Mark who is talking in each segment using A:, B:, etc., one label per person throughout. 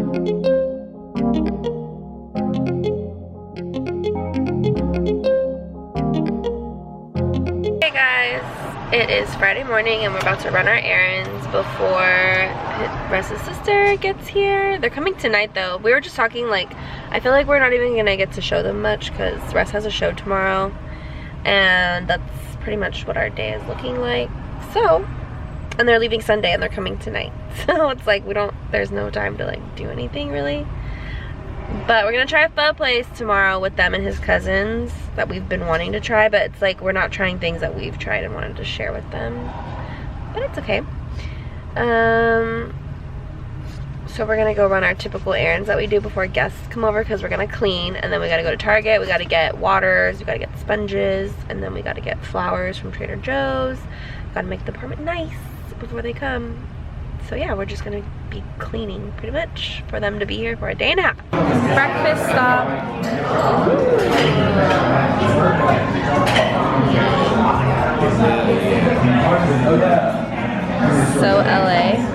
A: Hey guys, it is Friday morning and we're about to run our errands before Russ's sister gets here. They're coming tonight though. We were just talking, like, I feel like we're not even gonna get to show them much because Russ has a show tomorrow and that's pretty much what our day is looking like. So, and they're leaving Sunday and they're coming tonight. So it's like there's no time to like do anything really. But we're gonna try a pho place tomorrow with them and his cousins that we've been wanting to try, but it's like we're not trying things that we've tried and wanted to share with them. But it's okay. So we're gonna go run our typical errands that we do before guests come over because we're gonna clean, and then we gotta go to Target, we gotta get waters, we gotta get sponges, and then we gotta get flowers from Trader Joe's. Gotta make the apartment nice before they come. So yeah, we're just gonna be cleaning pretty much for them to be here for a day and a half. Breakfast stop. So LA.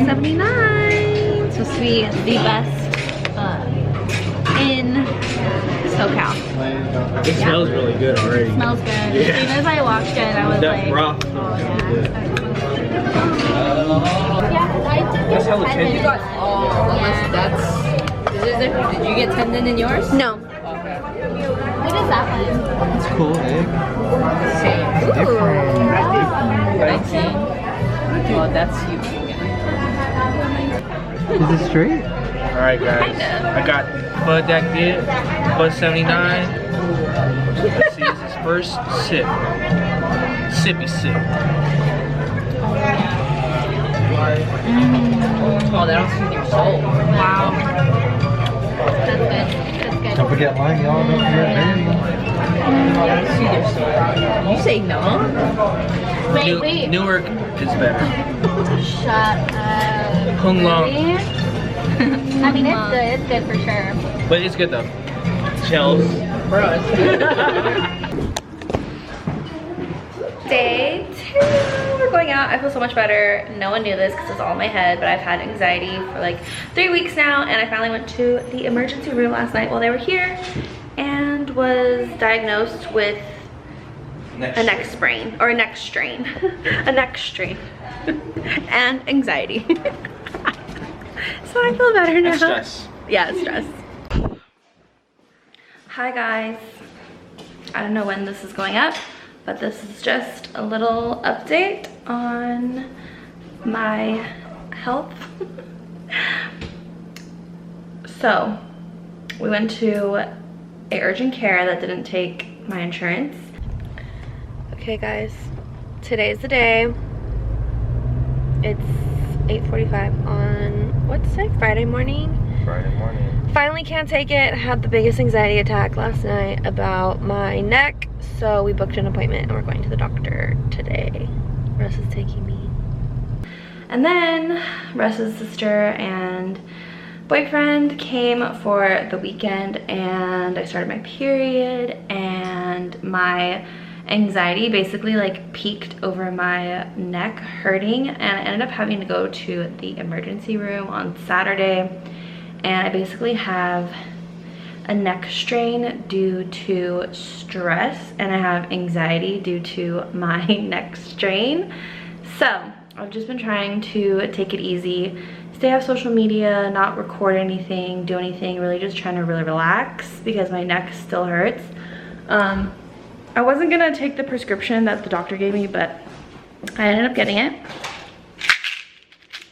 B: $4.79. Supposed to be the best in SoCal.
C: It smells really good already.
B: It smells good. As soon as I walked in, I was like,
C: broth.
B: oh yeah. I did get tendon.
D: You got that's. Did you get tendon in yours?
B: No.
D: Okay.
B: What is that one?
C: It's cool, eh?
D: Same.
B: Ooh.
D: 19. Well, that's you.
C: Is it straight?
E: Alright guys, I got Bud that did, Bud 79. Let's see, this is his first sip. Sippy sip.
D: Oh, that'll soothe your soul.
B: Wow. That's good. That's good.
C: Don't forget mine, y'all. Don't forget baby.
D: Oh, that'll soothe your soul. You say no?
B: Wait.
E: Newark is better.
B: Shut up.
E: Kung Lao.
B: Really? I mean, it's good. It's good for sure.
E: But it's good though. Shells.
D: Bro, it's good.
A: Day 2. We're going out. I feel so much better. No one knew this because it's all in my head, but I've had anxiety for like 3 weeks now, and I finally went to the emergency room last night while they were here and was diagnosed with a neck sprain or a neck strain. A neck strain. And anxiety. So I feel better now.
E: And stress.
A: Yeah, stress. Hi guys. I don't know when this is going up, but this is just a little update on my health. So we went to a urgent care that didn't take my insurance. Okay guys, today's the day. It's 8:45 on, what's today? Friday morning?
E: Friday morning.
A: Finally can't take it. Had the biggest anxiety attack last night about my neck, so we booked an appointment and we're going to the doctor today. Russ is taking me. And then Russ's sister and boyfriend came for the weekend, and I started my period, and my anxiety basically like peaked over my neck hurting, and I ended up having to go to the emergency room on Saturday, and I basically have a neck strain due to stress, and I have anxiety due to my neck strain. So I've just been trying to take it easy, stay off social media, not record anything, do anything, really just trying to really relax because my neck still hurts. I wasn't gonna take the prescription that the doctor gave me, but I ended up getting it.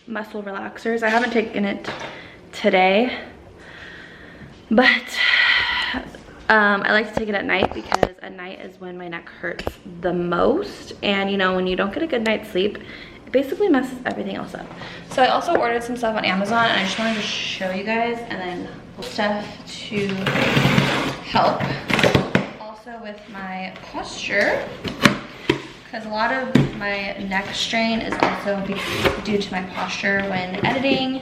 A: Muscle relaxers. I haven't taken it today, but I like to take it at night because at night is when my neck hurts the most. And you know, when you don't get a good night's sleep, it basically messes everything else up. So I also ordered some stuff on Amazon, and I just wanted to show you guys, and then stuff to help with my posture, because a lot of my neck strain is also due to my posture when editing.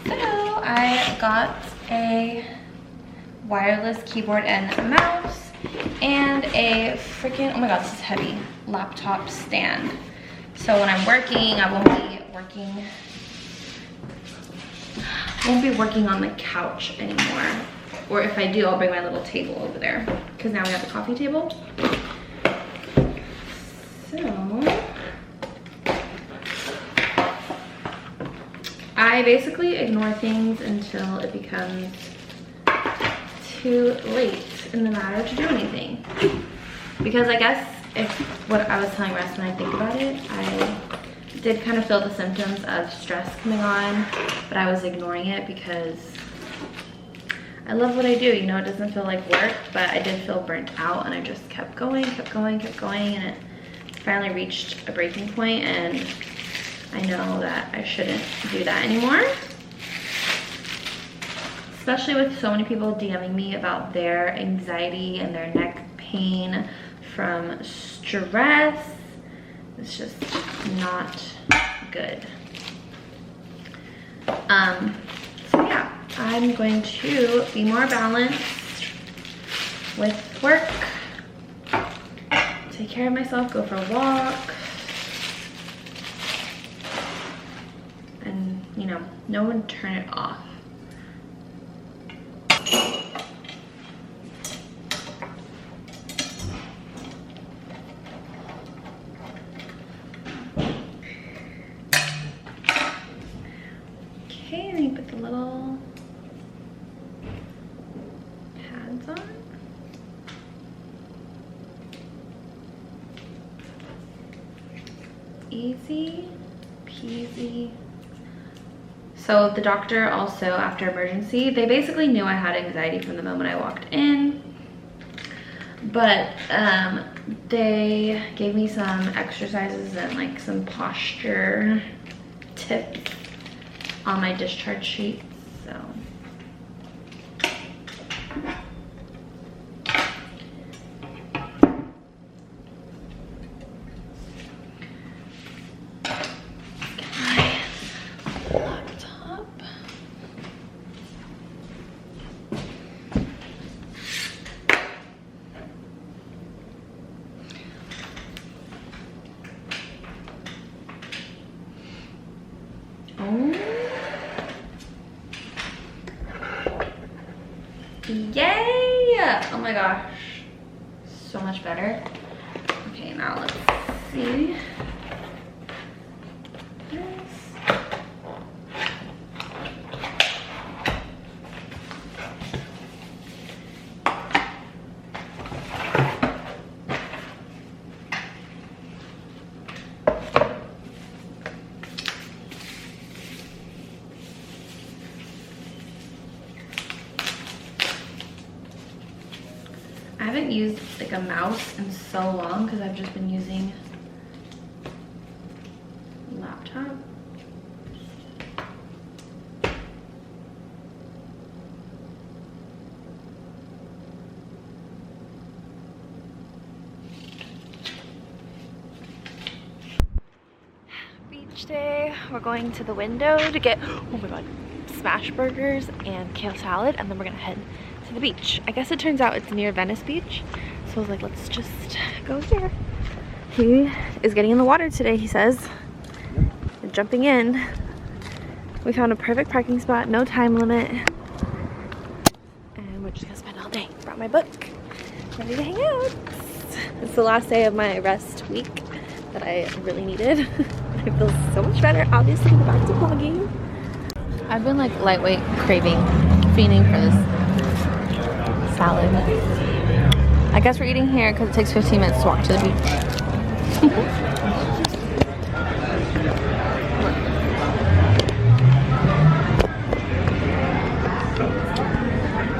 A: So I got a wireless keyboard and mouse and a freaking, oh my god, this is heavy, laptop stand. So when I'm working, I won't be working on the couch anymore. Or if I do, I'll bring my little table over there, because now we have the coffee table. So I basically ignore things until it becomes too late in the matter to do anything. Because I guess if what I was telling Russ, when I think about it, I did kind of feel the symptoms of stress coming on, but I was ignoring it because I love what I do, you know, it doesn't feel like work, but I did feel burnt out, and I just kept going, and it finally reached a breaking point, and I know that I shouldn't do that anymore. Especially with so many people DMing me about their anxiety and their neck pain from stress. It's just not good. So yeah, I'm going to be more balanced with work, take care of myself, go for a walk, you know, no one turn it off. Okay, and then you put the little pads on. Easy peasy. So the doctor also, after emergency, they basically knew I had anxiety from the moment I walked in, but they gave me some exercises and like some posture tips on my discharge sheet. So yay! Oh my gosh, so much better. Okay, now let's see this. I haven't used like a mouse in so long because I've just been using a laptop. Beach day. We're going to the window to get, oh my god, smash burgers and kale salad, and then we're gonna head to the beach. I guess it turns out it's near Venice Beach, so I was like, let's just go here. He is getting in the water today, he says. We're jumping in. We found a perfect parking spot, no time limit, and we're just gonna spend all day. Brought my book, ready to hang out. It's the last day of my rest week that I really needed. I feel so much better, obviously. Go back to vlogging. I've been like lightweight craving, fiending for this salad. I guess we're eating here because it takes 15 minutes to walk to the beach.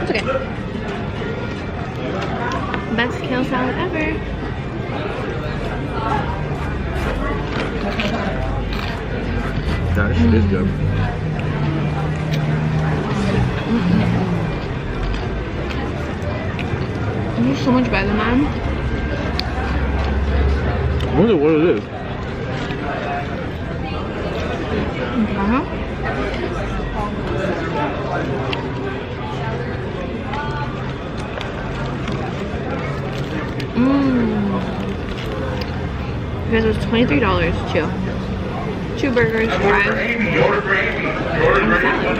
A: It's okay. Best kale salad ever.
C: That shit is good.
A: It's so much better than mine.
C: I wonder what it is.
A: Because it was $23 too. 2 burgers, fries, and salad.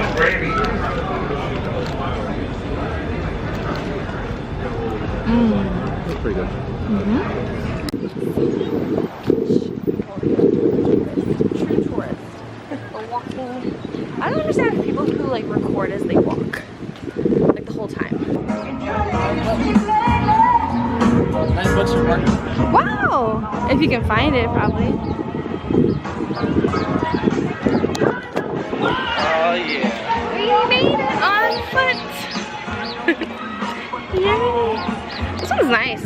C: That's pretty good.
A: True tourist. We're walking. I don't understand people who like record as they walk, like the whole time.
E: $9 for parking.
A: Wow! If you can find it, probably.
E: Oh yeah.
A: We made it on foot. Yay! This one's nice.